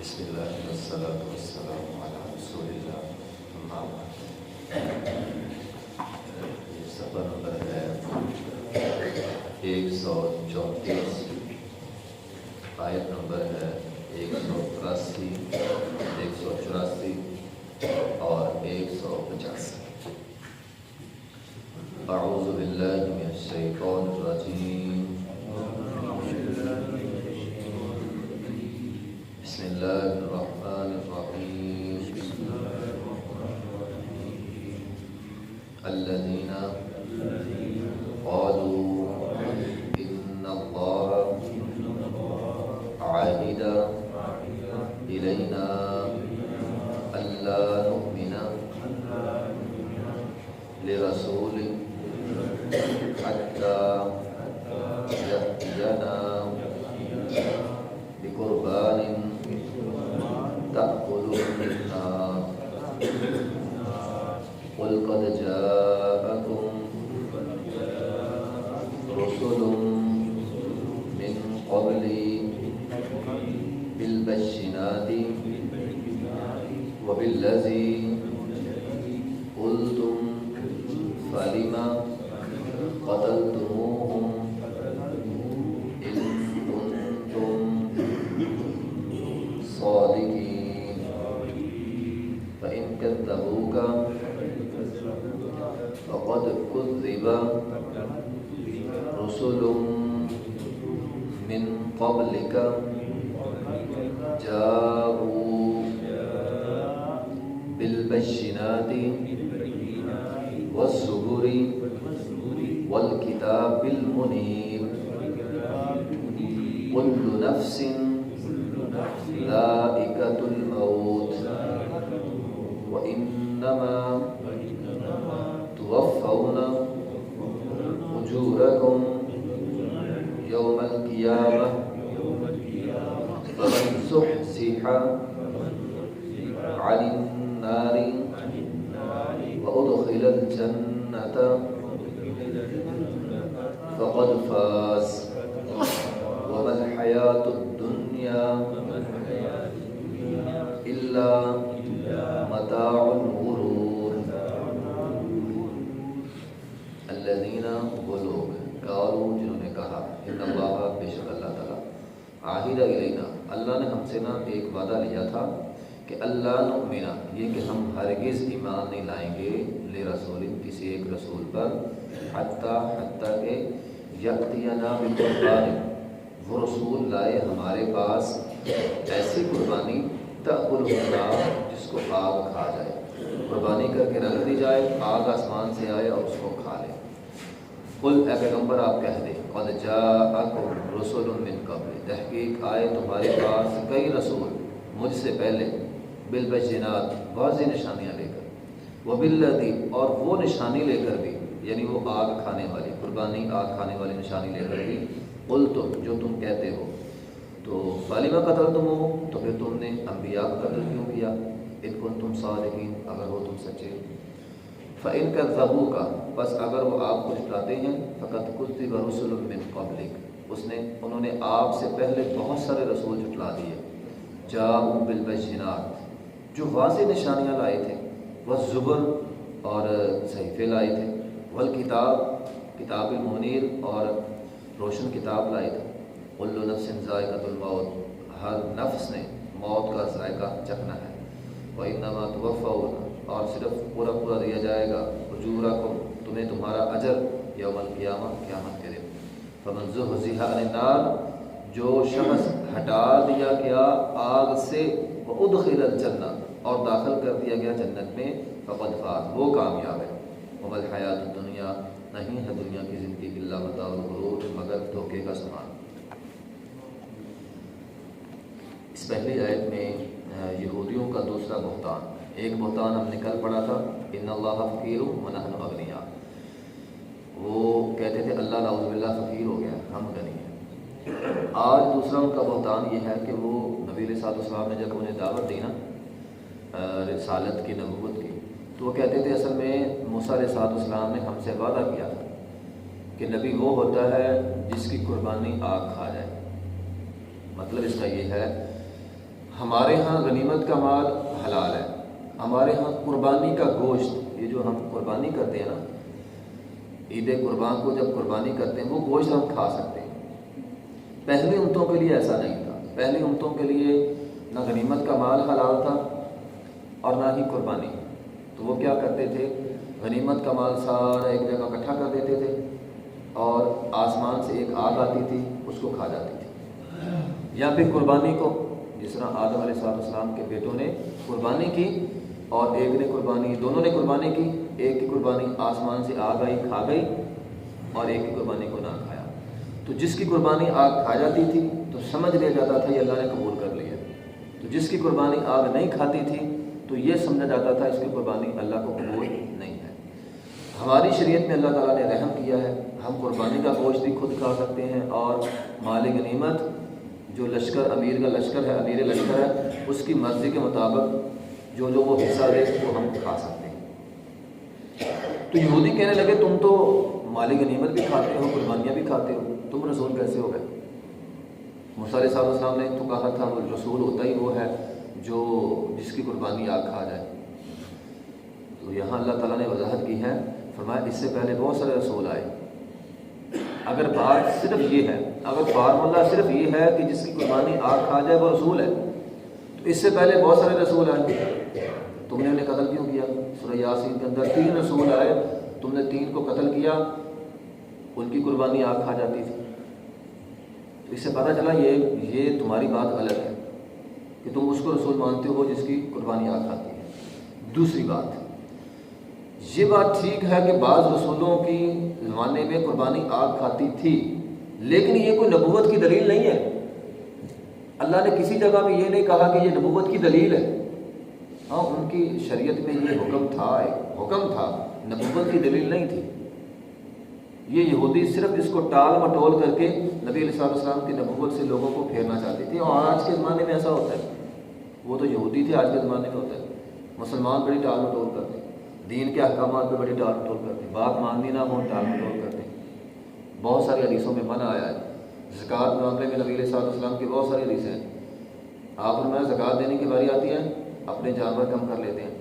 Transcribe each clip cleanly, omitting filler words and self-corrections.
بسم اللہ والصلاۃ والسلام علی رسول اللہ اما بعد۔ یہ صفحہ نمبر ہے 134، آیت نمبر ہے 183، 184 اور 185۔ اعوذ باللہ من الشیطان الرجیم، بسم اللہ الرحمن الرحیم۔ الذین قالوا ان اللہ عہد الینا الا نؤمن لرسول حتی یأتینا بقربان تأکل النار قل قد جاءکم رسل من قبلی بالبشرات وبالذی قلتم فلم قتلتموہم ان کنتم صادقین فإن كذبوك فقد كذب رسل من قبلك جاءوا بالبشرات والزبر والكتاب المنير كل نفس ذائقة الموت وإنما توفون أجوركم يوم القيامة فمن زحزح عن النار وأدخل الجنة فقد فاز وما الحياة الدنيا إلا متاع الغرور۔ الذین وہ لوگ قالوا جنہوں نے کہا ان اللہ بے شک اللہ تعالیٰ عہد الینا اللہ نے ہم سے نا ایک وعدہ لیا تھا کہ اللہ نؤمن یہ کہ ہم ہرگز ایمان نہیں لائیں گے لرسول کسی ایک رسول پر حتیٰ کہ یأتینا بقربان وہ رسول لائے ہمارے پاس ایسی قربانی تأکل النار جس کو آگ کھا جائے، قربانی کر کے رکھ دی جائے، آگ آسمان سے آئے اور اس کو کھا لے۔ قل اے پیغمبر آپ کہہ دیں قد جاءکم رسل من قبل تحقیق آئے تمہارے پاس کئی رسول مجھ سے پہلے بالبینات واضح نشانیاں لے کر، وبالذی اور وہ نشانی لے کر بھی یعنی وہ آگ کھانے والی قربانی آگ کھانے والی نشانی لے کر بھی قلتم جو تم کہتے ہو تو فلم قتلتموہم تو پھر تم نے انبیاء کو قتل کیوں کیا، ان کنتم صادقین اگر ہو تم سچے۔ فإن كذبوك بس اگر وہ آپ کو جھٹلاتے ہیں فقد كذب رسل من قبلک انہوں نے آپ سے پہلے بہت سارے رسول جھٹلا دیے، جاءوا بالبینات جو واضح نشانیاں لائے تھے، والزبر اور صحیفے لائے تھے، والکتاب کتاب المنیر اور روشن کتاب لائے تھے۔ کل نفس ذائقۃ الموت ہر نفس نے موت کا ذائقہ چکھنا ہے، وانما توفون اور صرف پورا دیا جائے گا اجورکم تمہیں تمہارا اجر یوم القیامہ قیامت کے دن۔ فمن زحزح عن النار جو شخص ہٹا دیا گیا آگ سے، وادخل الجنہ اور داخل کر دیا گیا جنت میں، فقد فاز وہ کامیاب ہے۔ وما الحیات الدنیا نہیں ہے دنیا کی زندگی الا متاع الغرور مگر دھوکے کا سامان۔ اس پہلی آیت میں یہودیوں کا دوسرا بہتان، ایک بہتان ہم نے کل پڑھا تھا ان اللہ فقیر ونحن اغنیاء، وہ کہتے تھے اللہ نعوذ باللہ فقیر ہو گیا ہم غنی ہیں۔ آج دوسرا ان کا بہتان یہ ہے کہ وہ نبی علیہ السلام نے جب انہیں دعوت دی نا رسالت کی نبوت کی تو وہ کہتے تھے اصل میں موسیٰ علیہ السلام نے ہم سے وعدہ کیا تھا کہ نبی وہ ہوتا ہے جس کی قربانی آگ کھا جائے۔ مطلب اس کا یہ ہے ہمارے ہاں غنیمت کا مال حلال ہے، ہمارے ہاں قربانی کا گوشت، یہ جو ہم قربانی کرتے ہیں نا، عید قربان کو جب قربانی کرتے ہیں وہ گوشت ہم کھا سکتے ہیں۔ پہلی امتوں کے لیے ایسا نہیں تھا، پہلی امتوں کے لیے نہ غنیمت کا مال حلال تھا اور نہ ہی قربانی۔ تو وہ کیا کرتے تھے، غنیمت کا مال سارا ایک جگہ اکٹھا کر دیتے تھے اور آسمان سے ایک آگ آتی تھی، اس کو کھا جاتی تھی۔ یا پھر قربانی کو، جس طرح آدم علیہ السلام کے بیٹوں نے قربانی کی اور ایک نے قربانی، دونوں نے قربانی کی، ایک کی قربانی آسمان سے آگ آئی کھا گئی اور ایک کی قربانی کو نہ کھایا۔ تو جس کی قربانی آگ کھا جاتی تھی تو سمجھ لیا جاتا تھا یہ اللہ نے قبول کر لیا، تو جس کی قربانی آگ نہیں کھاتی تھی تو یہ سمجھا جاتا تھا اس کی قربانی اللہ کو قبول نہیں ہے۔ ہماری شریعت میں اللہ تعالیٰ نے رحم کیا ہے، ہم قربانی کا گوشت بھی خود کھا سکتے ہیں اور مال غنیمت جو لشکر، امیر کا لشکر ہے، امیر لشکر ہے، اس کی مرضی کے مطابق جو وہ حصہ دے وہ ہم کھا سکتے ہیں۔ تو یہودی کہنے لگے تم تو مال غنیمت بھی کھاتے ہو، قربانیاں بھی کھاتے ہو، تم رسول کیسے ہو گئے؟ موسیٰ علیہ السلام نے تو کہا تھا رسول ہوتا ہی وہ ہے جو جس کی قربانی آگ کھا جائے۔ تو یہاں اللہ تعالیٰ نے وضاحت کی ہے، فرمایا اس سے پہلے بہت سارے رسول آئے، اگر بات صرف یہ ہے، اگر فارمولہ صرف یہ ہے کہ جس کی قربانی آگ کھا جائے وہ رسول ہے، تو اس سے پہلے بہت سارے رسول آئے، تم نے انہیں قتل کیوں کیا؟ سورہ یاسین کے اندر 3 رسول آئے، تم نے 3 کو قتل کیا، ان کی قربانی آگ کھا جاتی تھی۔ تو اس سے پتہ چلا یہ تمہاری بات غلط ہے کہ تم اس کو رسول مانتے ہو جس کی قربانی آگ کھاتی ہے۔ دوسری بات، یہ بات ٹھیک ہے کہ بعض رسولوں کی زمانے میں قربانی آگ کھاتی تھی، لیکن یہ کوئی نبوت کی دلیل نہیں ہے۔ اللہ نے کسی جگہ میں یہ نہیں کہا کہ یہ نبوت کی دلیل ہے۔ ہاں، ان کی شریعت میں یہ حکم تھا، ایک حکم تھا، نبوت کی دلیل نہیں تھی۔ یہ یہودی صرف اس کو ٹال مٹول کر کے نبی علیہ السلام کی نبوت سے لوگوں کو پھیرنا چاہتے تھے، اور آج کے زمانے میں ایسا ہوتا ہے۔ وہ تو یہودی تھے، آج کے زمانے میں ہوتا ہے مسلمان بڑی ٹال مٹول کرتے ہیں، دین کے احکامات پہ بڑی ٹال مٹول کرتے ہیں، بات ماننی نہ ہو ٹال مٹول کرتے ہیں۔ بہت ساری حدیثوں میں منع آیا ہے، زکوٰۃ معاملے میں نبی علیہ السلام کی بہت ساری حدیثیں ہیں۔ آپ میں زکوٰۃ دینے کی باری آتی ہے، اپنے جانور کم کر لیتے ہیں۔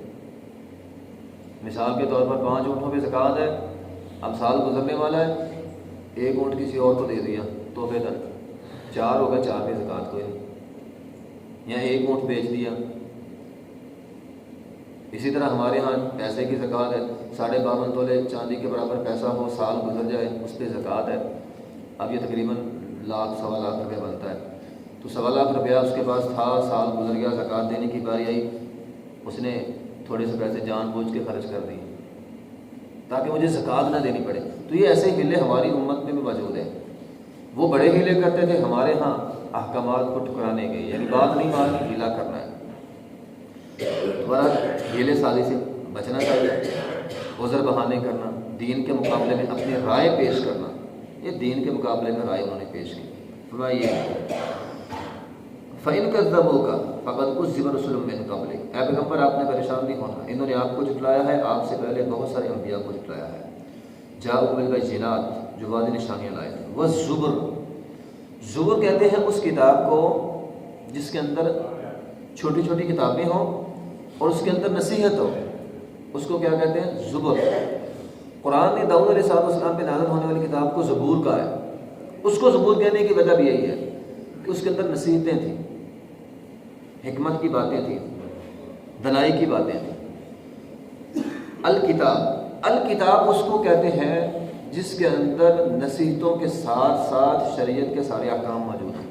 مثال کے طور پر 5 اونٹوں پہ زکوٰۃ ہے، اب سال گزرنے والا ہے، 1 اونٹ کسی اور کو دے دیا تحفے در، 4 ہو گئے، 4 پہ زکوٰۃ کوئی نہیں، یا 1 اونٹ بیچ دیا۔ اسی طرح ہمارے ہاں پیسے کی زکوٰۃ ہے، 52.5 تولے چاندی کے برابر پیسہ ہو، سال گزر جائے، اس پہ زکوٰۃ ہے۔ اب یہ تقریباً 1 سوا لاکھ روپے بنتا ہے، تو 1.25 لاکھ روپیہ اس کے پاس تھا، سال گزر گیا، زکوٰۃ دینے کی باری آئی، اس نے تھوڑے سے پیسے جان بوجھ کے خرچ کر دیے تاکہ مجھے زکوٰۃ نہ دینی پڑے۔ تو یہ ایسے ہیلے ہماری امت میں بھی موجود ہیں۔ وہ بڑے ہیلے کرتے تھے، ہمارے ہاں احکامات کو ٹھکرانے کے، یعنی بات نہیں ماننی، ہیلا کرنا ہے۔ تمہارا ہیلے سازی سے بچنا چاہیے، عذر بہانے کرنا، دین کے مقابلے میں اپنی رائے پیش کرنا، یہ دین کے مقابلے میں رائے انہوں نے پیش کی۔ فرمایا فَإِنْ كَذَّبُوكَ فَقَدْ كُذِّبَ رُسُلٌ مِّن قَبْلِكَ، اے پیغمبر آپ نے پریشان نہیں ہونا، انہوں نے آپ کو جھٹلایا ہے، آپ سے پہلے بہت سارے انبیاء کو جھٹلایا ہے۔ جاءوا بِالْبَيِّنَاتِ، جو واضح نشانیاں لائے تھے، وَالزُّبُرُ، زبر کہتے ہیں اس کتاب کو جس کے اندر چھوٹی چھوٹی کتابیں ہوں اور اس کے اندر نصیحت ہو، اس کو کیا کہتے ہیں؟ زبر۔ قرآن نے داؤد علیہ السلام پہ نازل ہونے والی کتاب کو زبور کہا ہے۔ اس کو زبور کہنے کی وجہ بھی یہی ہے کہ اس کے اندر نصیحتیں تھیں، حکمت کی باتیں تھیں، دنائی کی باتیں تھیں۔ الکتاب، الکتاب اس کو کہتے ہیں جس کے اندر نصیحتوں کے ساتھ ساتھ شریعت کے سارے احکام موجود ہیں،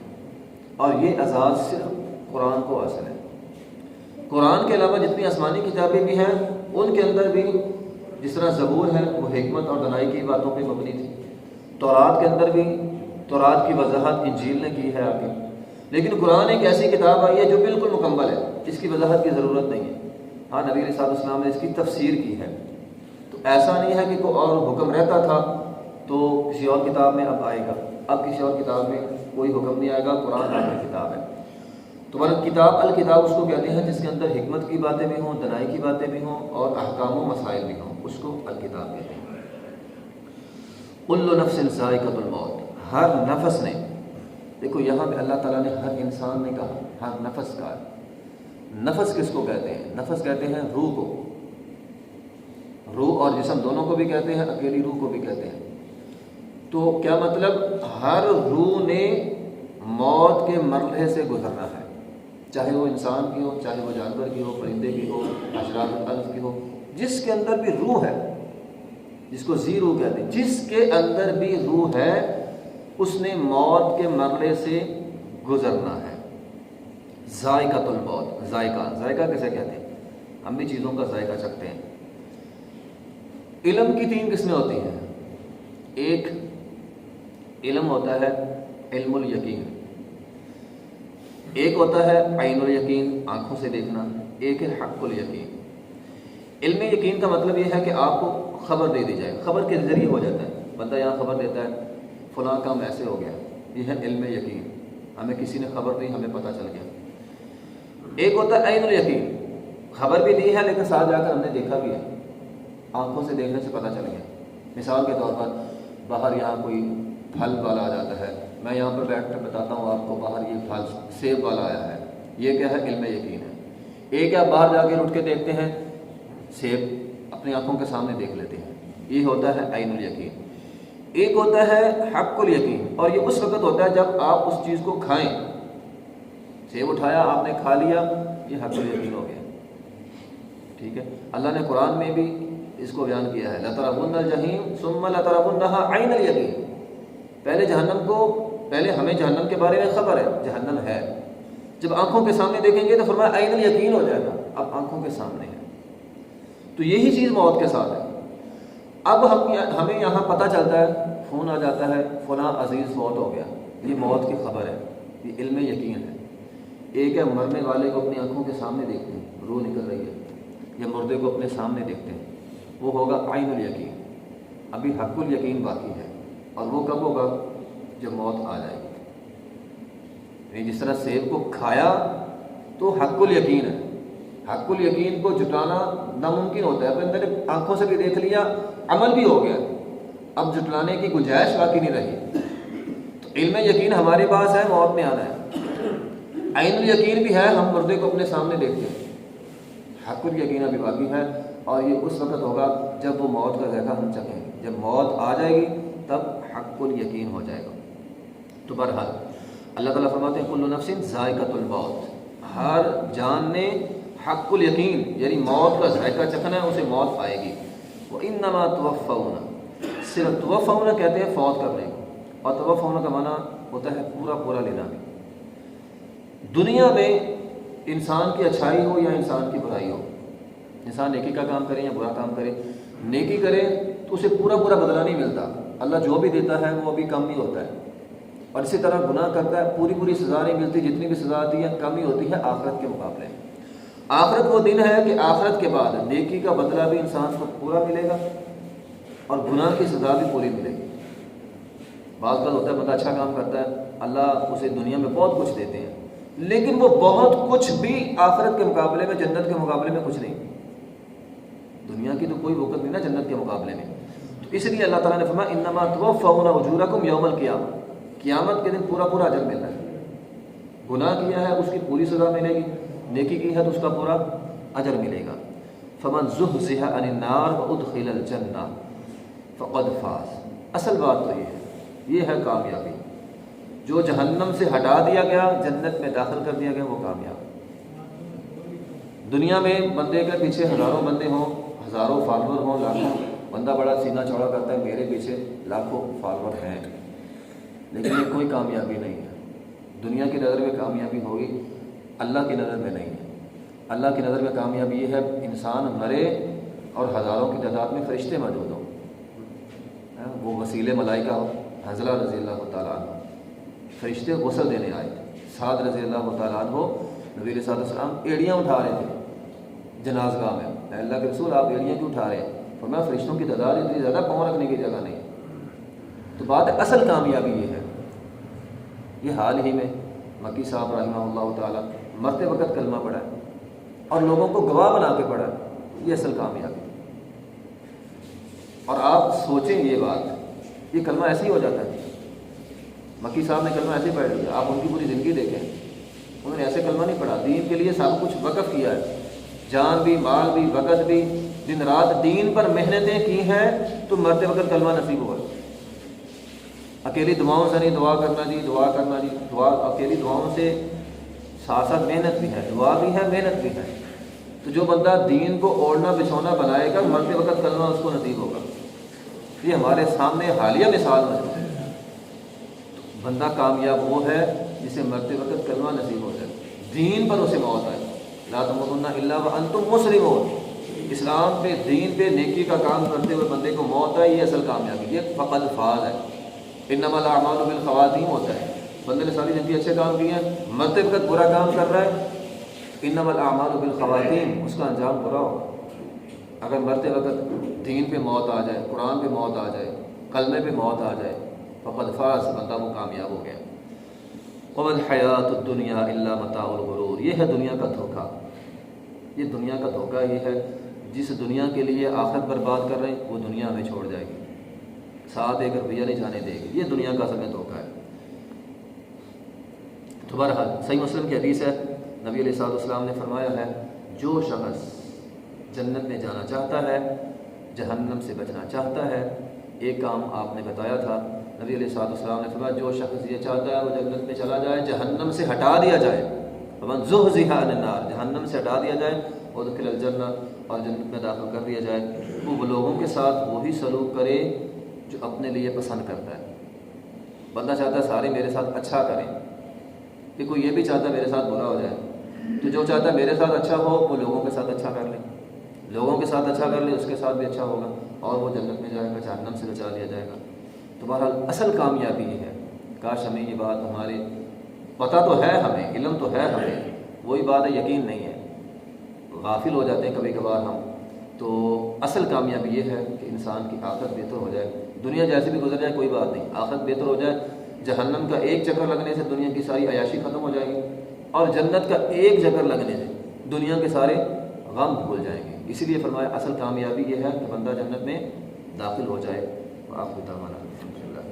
اور یہ اعزاز صرف قرآن کو حاصل ہے۔ قرآن کے علاوہ جتنی آسمانی کتابیں بھی ہیں ان کے اندر بھی جس طرح زبور ہے وہ حکمت اور دنائی کی باتوں پہ مبنی تھی، تورات کے اندر بھی تورات کی وضاحت انجیل نے کی ہے آگے، لیکن قرآن ایک ایسی کتاب آئی ہے جو بالکل مکمل ہے، اس کی وضاحت کی ضرورت نہیں ہے۔ ہاں، نبی علیہ السلام نے اس کی تفسیر کی ہے، تو ایسا نہیں ہے کہ کوئی اور حکم رہتا تھا تو کسی اور کتاب میں اب آئے گا، اب کسی اور کتاب میں کوئی حکم نہیں آئے گا، قرآن آخری کتاب ہے۔ تو کتاب، الکتاب اس کو کہتے ہیں جس کے اندر حکمت کی باتیں بھی ہوں، دنائی کی باتیں بھی ہوں اور احکام و مسائل بھی ہوں، اس کو الکتاب کہتے ہیں۔ کل نفس ذائقۃ الموت، ہر نفس نے، دیکھو یہاں پہ اللہ تعالیٰ نے ہر انسان نے کہا، ہر نفس کا ہے۔ نفس کس کو کہتے ہیں؟ نفس کہتے ہیں روح کو، روح اور جسم دونوں کو بھی کہتے ہیں، اکیلی روح کو بھی کہتے ہیں۔ تو کیا مطلب؟ ہر روح نے موت کے مرحلے سے گزرنا ہے، چاہے وہ انسان کی ہو، چاہے وہ جانور کی ہو، پرندے کی ہو، حشرات الارض کی ہو، جس کے اندر بھی روح ہے، جس کو ذی روح کہتے ہیں، جس کے اندر بھی روح ہے اس نے موت کے مرحلے سے گزرنا ہے۔ ذائقۃ الموت، ذائقہ کسے کہتے ہیں؟ ہم بھی چیزوں کا ذائقہ چکھتے ہیں۔ علم کی 3 قسمیں ہوتی ہیں۔ ایک علم ہوتا ہے علم الیقین، ایک ہوتا ہے عین الیقین، آنکھوں سے دیکھنا، ایک ہے حق الیقین۔ علم یقین کا مطلب یہ ہے کہ آپ کو خبر دے دی جائے، خبر کے ذریعے ہو جاتا ہے، بندہ یہاں خبر دیتا ہے فلاں کام ایسے ہو گیا، یہ ہے علم یقین، ہمیں کسی نے خبر دی، ہمیں پتہ چل گیا۔ ایک ہوتا ہے عین الیقین، خبر بھی دی ہے لیکن ساتھ جا کر ہم نے دیکھا بھی ہے، آنکھوں سے دیکھنے سے پتہ چل گیا۔ مثال کے طور پر باہر یہاں کوئی پھل والا آ جاتا ہے، میں یہاں پر بیٹھ کر بتاتا ہوں آپ کو باہر یہ پھل سیب والا آیا ہے، یہ کیا ہے؟ علم یقین ہے۔ ایک آپ باہر جا کے اٹھ کے دیکھتے ہیں، سیب اپنی آنکھوں کے سامنے دیکھ لیتے ہیں، یہ ہوتا ہے عین الیقین۔ ایک ہوتا ہے حق الیقین، اور یہ اس وقت ہوتا ہے جب آپ اس چیز کو کھائیں، سیب اٹھایا آپ نے کھا لیا، یہ حق الیقین ہو گیا، ٹھیک ہے۔ اللہ نے قرآن میں بھی اس کو بیان کیا ہے، لَتَرَوُنَّ الْجَحِيمَ ثُمَّ لَتَرَوُنَّهَا عَيْنَ الْيَقِينِ، پہلے ہمیں جہنم کے بارے میں خبر ہے، جہنم ہے، جب آنکھوں کے سامنے دیکھیں گے تو فرمایا عین الیقین ہو جائے گا، اب آنکھوں کے سامنے ہے۔ تو یہی چیز موت کے ساتھ ہے۔ اب ہمیں یہاں پتہ چلتا ہے، فون آ جاتا ہے فلاں عزیز فوت ہو گیا، یہ موت کی خبر ہے، یہ علم یقین ہے۔ ایک ہے مرنے والے کو اپنی آنکھوں کے سامنے دیکھتے ہیں، روح نکل رہی ہے، یا مردے کو اپنے سامنے دیکھتے ہیں، وہ ہوگا عین الیقین۔ ابھی حق الیقین باقی ہے، اور وہ کب ہوگا؟ جب موت آ جائے گی۔ یعنی جس طرح سیب کو کھایا تو حق الیقین ہے، حق الیقین کو جٹانا ناممکن ہوتا ہے، اپنے اندر آنکھوں سے بھی دیکھ لیا، عمل بھی ہو گیا، اب جٹلانے کی گنجائش باقی نہیں رہی۔ تو علم یقین ہمارے پاس ہے، موت میں آنا ہے۔ عین الیقین بھی ہے، ہم مردے کو اپنے سامنے دیکھتے ہیں، حق الیقین ابھی باقی ہے، اور یہ اس وقت ہوگا جب وہ موت کا ذائقہ ہم چکھیں گے، جب موت آ جائے گی تب حق الیقین ہو جائے گا۔ تو بہرحال اللہ تعالیٰ فرماتے ہیں کل نفس ذائقۃ الموت، ہر جان نے حق الیقین یعنی موت کا ذائقہ چکھنا ہے، اسے موت آئے گی۔ وَإِنَّمَا تُوَفَّوْنَ، صرف توفون کہتے ہیں فوت کرنے کو، اور توفون کا معنی ہوتا ہے پورا پورا لینا بھی۔ دنیا میں انسان کی اچھائی ہو یا انسان کی برائی ہو، انسان نیکی کا کام کرے یا برا کام کرے، نیکی کرے تو اسے پورا پورا بدلہ نہیں ملتا، اللہ جو بھی دیتا ہے وہ ابھی کم ہی ہوتا ہے، اور اسی طرح گناہ کرتا ہے پوری پوری سزا نہیں ملتی، جتنی بھی سزا آتی ہے کم ہی ہوتی ہے آخرت کے مقابلے میں۔ آخرت وہ دن ہے کہ آخرت کے بعد نیکی کا بدلہ بھی انسان کو پورا ملے گا اور گناہ کی سزا بھی پوری ملے گی۔ بعض بار ہوتا ہے بندہ اچھا کام کرتا ہے، اللہ اسے دنیا میں بہت کچھ دیتے ہیں، لیکن وہ بہت کچھ بھی آخرت کے مقابلے میں، جنت کے مقابلے میں کچھ نہیں۔ دنیا کی تو کوئی وقت نہیں نا جنت کے مقابلے میں، تو اس لیے اللہ تعالیٰ نے فرمایا انما توفون اجورکم یوم القیامہ، قیامت کے دن پورا پورا اجر ملنا ہے۔ گناہ کیا ہے اس کی پوری سزا ملے گی، نیکی کی ہے تو اس کا پورا اجر ملے گا۔ فمن زحزح عن النار وادخل الجنہ فقد فاز، اصل بات تو یہ ہے کامیابی، جو جہنم سے ہٹا دیا گیا جنت میں داخل کر دیا گیا وہ کامیاب۔ دنیا میں بندے کے پیچھے ہزاروں بندے ہوں، ہزاروں فالوور ہوں، لاکھوں، بندہ بڑا سینہ چوڑا کرتا ہے میرے پیچھے لاکھوں فالوور ہیں، لیکن یہ کوئی کامیابی نہیں ہے۔ دنیا کی نظر میں کامیابی ہوگی، اللہ کی نظر میں نہیں ہے۔ اللہ کی نظر میں کامیابی یہ ہے انسان مرے اور ہزاروں کی تعداد میں فرشتے موجود ہوں، وہ وسیلے ملائکہ ہو، حنظلہ رضی اللہ تعالیٰ عنہ فرشتے غسل دینے آئے تھے، سعد رضی اللہ تعالیٰ عنہ نبی علیہ السلام ایڑیاں اٹھا رہے تھے جنازگاہ میں، اے اللہ کے رسول آپ ایڑیاں کیوں اٹھا رہے ہیں؟ فرمایا فرشتوں کی تعداد اتنی زیادہ پاؤں رکھنے کی جگہ نہیں۔ تو بات ہے اصل کامیابی یہ ہے۔ یہ حال ہی میں مکی صاحب رحمہ اللہ تعالیٰ مرتے وقت کلمہ پڑھا ہے اور لوگوں کو گواہ بنا کے پڑھا ہے، یہ اصل کامیابی۔ اور آپ سوچیں یہ بات، یہ کلمہ ایسے ہی ہو جاتا ہے، مکی صاحب نے کلمہ ایسے ہی پڑھ لیا، آپ ان کی پوری زندگی دیکھیں، انہوں نے ایسے کلمہ نہیں پڑھا، دین کے لیے سب کچھ وقف کیا ہے، جان بھی، مال بھی، وقت بھی، دن رات دین پر محنتیں کی ہیں، تو مرتے وقت کلمہ نصیب ہوا۔ اکیلی دعاؤں سے نہیں، دعا کرنا جی، دعا کرنا جی، دعا اکیلی دعاؤں سے ساتھ ساتھ محنت بھی ہے، دعا بھی ہے، محنت بھی ہے۔ تو جو بندہ دین کو اوڑھنا بچھونا بنائے گا، مرتے وقت کلمہ اس کو نصیب ہوگا۔ یہ ہمارے سامنے حالیہ مثال موجود ہے۔ بندہ کامیاب وہ ہے جسے مرتے وقت کلمہ نصیب ہو جائے، دین پر اسے موت آئے، لا تموتن الا وانتم مسلمون، اسلام پہ، دین پہ، نیکی کا کام کرتے ہوئے بندے کو موت آئے، یہ اصل کامیابی، یہ فقد فاز ہے۔ انما الاعمال بالخواتیم ہوتا ہے، بندے نے ساری زندگی اچھے کام کیے ہیں، مرتے وقت برا کام کر رہا ہے، انما الاعمال بالخواتیم، اس کا انجام برا ہوگا۔ اگر مرتے وقت دین پہ موت آ جائے، قرآن پہ موت آ جائے، کلمے پہ موت آ جائے، فقد فاز، بندہ وہ کامیاب ہو گیا۔ وَمَا الْحَيَاةُ الدُّنْيَا إِلَّا مَتَاعُ الْغُرُورِ، یہ ہے دنیا کا دھوکہ، یہ دنیا کا دھوکہ یہ ہے، جس دنیا کے لیے آخرت برباد کر رہے ہیں وہ دنیا ہمیں چھوڑ جائے گی، ساتھ ایک روپیہ نہیں جانے دے گی، یہ دنیا کا اصل میں دھوکہ ہے۔ تو بہرحال صحیح مسلم کی حدیث ہے، نبی علیہ السلام نے فرمایا ہے، جو شخص جنت میں جانا چاہتا ہے، جہنم سے بچنا چاہتا ہے، ایک کام آپ نے بتایا تھا، نبی علیہ السلام نے فرمایا جو شخص یہ چاہتا ہے وہ جنت میں چلا جائے، جہنم سے ہٹا دیا جائے، فمن زحزح عن النار، جہنم سے ہٹا دیا جائے، وادخل الجنہ، اور جنت میں داخل کر دیا جائے، وہ لوگوں کے ساتھ وہی سلوک کرے جو اپنے لیے پسند کرتا ہے۔ بندہ چاہتا ہے سارے میرے ساتھ اچھا کریں، کہ کوئی یہ بھی چاہتا ہے میرے ساتھ برا ہو جائے، تو جو چاہتا ہے میرے ساتھ اچھا ہو وہ لوگوں کے ساتھ اچھا کر لے، لوگوں کے ساتھ اچھا کر لے، اس کے ساتھ بھی اچھا ہوگا، اور وہ جنت میں جائے گا، جہنم سے بچا لیا جائے گا۔ تو بہرحال اصل کامیابی یہ ہے، کاش ہمیں یہ بات، ہمارے پتہ تو ہے، ہمیں علم تو ہے، ہمیں وہی بات ہے، یقین نہیں ہے، غافل ہو جاتے ہیں کبھی کبھار ہم۔ تو اصل کامیابی یہ ہے کہ انسان کی آخرت بہتر ہو جائے، دنیا جیسے بھی گزر جائے کوئی بات نہیں، آخرت بہتر ہو جائے، جہنم کا ایک چکر لگنے سے دنیا کی ساری عیاشی ختم ہو جائے گی، اور جنت کا ایک چکر لگنے سے دنیا کے سارے غم بھول جائیں گے۔ اسی لیے فرمایا اصل کامیابی یہ ہے کہ بندہ جنت میں داخل ہو جائے۔ وآخر دعوانا الحمدللہ۔